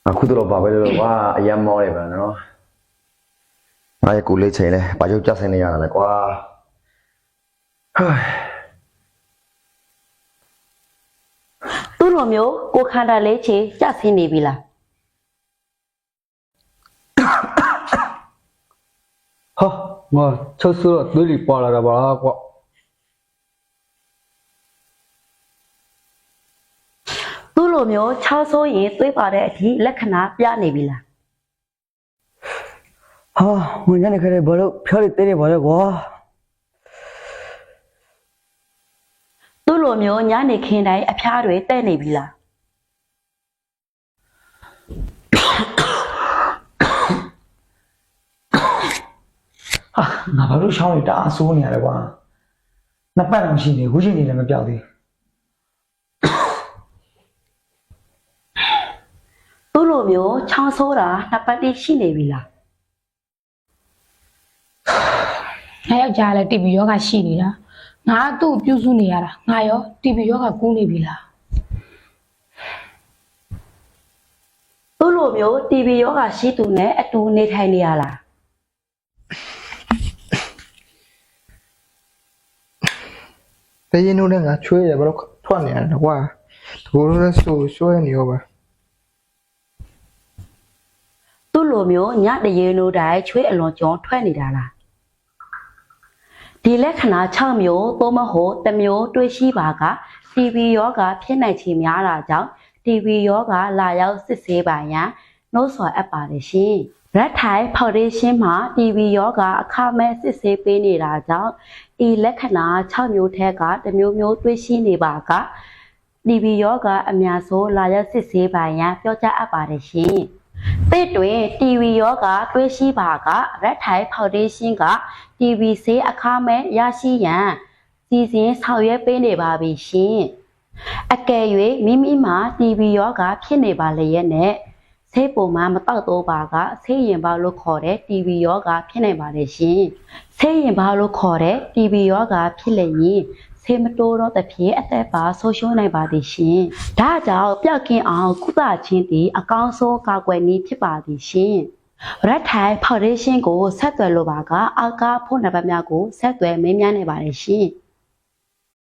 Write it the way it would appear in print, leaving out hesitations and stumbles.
အခုတော့ဘာပဲလို့ကွာအယမ်းမောတယ်ဗျာနော်ငါရဲ့ကိုလေးချိန်လဲဘာကြောင့်ကြဆိုင်နေရတာလဲကွာဟဲ့ သူ့လိုမျိုးကိုခန္ဓာလေးချေကြဆင်းနေပြီလား ဟာငါချုပ်ဆိုတော့သွေးတွေပွာလာတာပါကွာ သူ့လိုမျိုးချောဆိုးရင်သွေးပါတဲ့အထိလက္ခဏာပြနေပြီလား ဟာငါညနေခရဲဘာလို့ဖျားရသေးတယ်ဘာလဲကွာ သူ့လိုမျိုးညနေခင်းတိုင်းအဖျားတွေတဲ့နေပြီလား ဟာငါဘာလို့ရှောင်းနေတာအဆိုးနေရလဲကွာနှစ်ပတ်လောက်ရှိနေခုချိန်နေလည်းမပြောက်သေး သူ့လိုမျိုးချောင်းဆိုးတာနှစ်ပတ်တိရှိနေပြီလား ငါယောက်ျားလည်းတီဗီယောဂရှိနေတာငါသူ့ပြုစုနေရတာငါရောတီဗီယောဂကူးနေပြီလား သူ့လိုမျိုးတီဗီယောဂရှိသူနဲ့အတူနေထိုင်နေရလား တရင်တို့လည်းငါချွေးရဘာလို့ထွက်နေရလဲကွာတို့လည်းဆိုးနေရောပါ သူ့လိုမျိုးညတရေနိုးတိုင်းချွေးအလွန်ကြောထွက်နေတာလားဒီလက္ခဏာ6မျိုးသို့မဟုတ်တစ်မျိုးတွေ့ရှိပါကတီဗီယောဂဖြစ်နိုင်ချေများတာကြောင့်တီဗီယောဂလာရောက်စစ်ဆေးပါရန်နှိုးဆော်အပ်ပါတယ်ရှင်Red Thai Foundation မှာ TV ယောဂအခမဲ့စစ်ဆေးပေးနေတာကြောင့်ဤလက္ခဏာ6မျိုးထက်ကတစ်မျိုးမျိုးတွေ့ရှိနေပါက TV ယောဂအများဆုံးလာရောက်စစ်ဆေးပါရန်ပြောကြားအပ်ပါတယ်ရှင်။တဲ့တွင် TV ယောဂတွေ့ရှိပါက Red Thai Foundation က TV ဆေးအခမဲ့ရရှိရန်စီစဉ်ဆောင်ရွက်ပေးနေပါပြီရှင်။အကယ်၍မိမိမှာ TV ယောဂဖြစ်နေပါလျက်နဲ့ဆေးပုံမှန်မတောက်တော့ပါကဆေးရင်ပေါလို့ခေါ်တဲ့ TB ယောဂဖြစ်နိုင်ပါတယ်ရှင်။ဆေးရင်ပေါလို့ခေါ်တဲ့ TB ယောဂဖြစ်လျင်ဆေးမတိုးတော့တဲ့ဖြစ်အသက်ပါဆုံးရှုံးနိုင်ပါသည်ရှင်။ဒါကြောင့်ပြောက်ကင်းအောင်ကုသခြင်းသည်အကောင်းဆုံးကာကွယ်နည်းဖြစ်ပါသည်ရှင်။ Red Thai Foundation ကိုဆက်သွယ်လိုပါကအောက်ကဖုန်းနံပါတ်များကိုဆက်သွယ်မေးမြန်းနေပါတယ်ရှင်။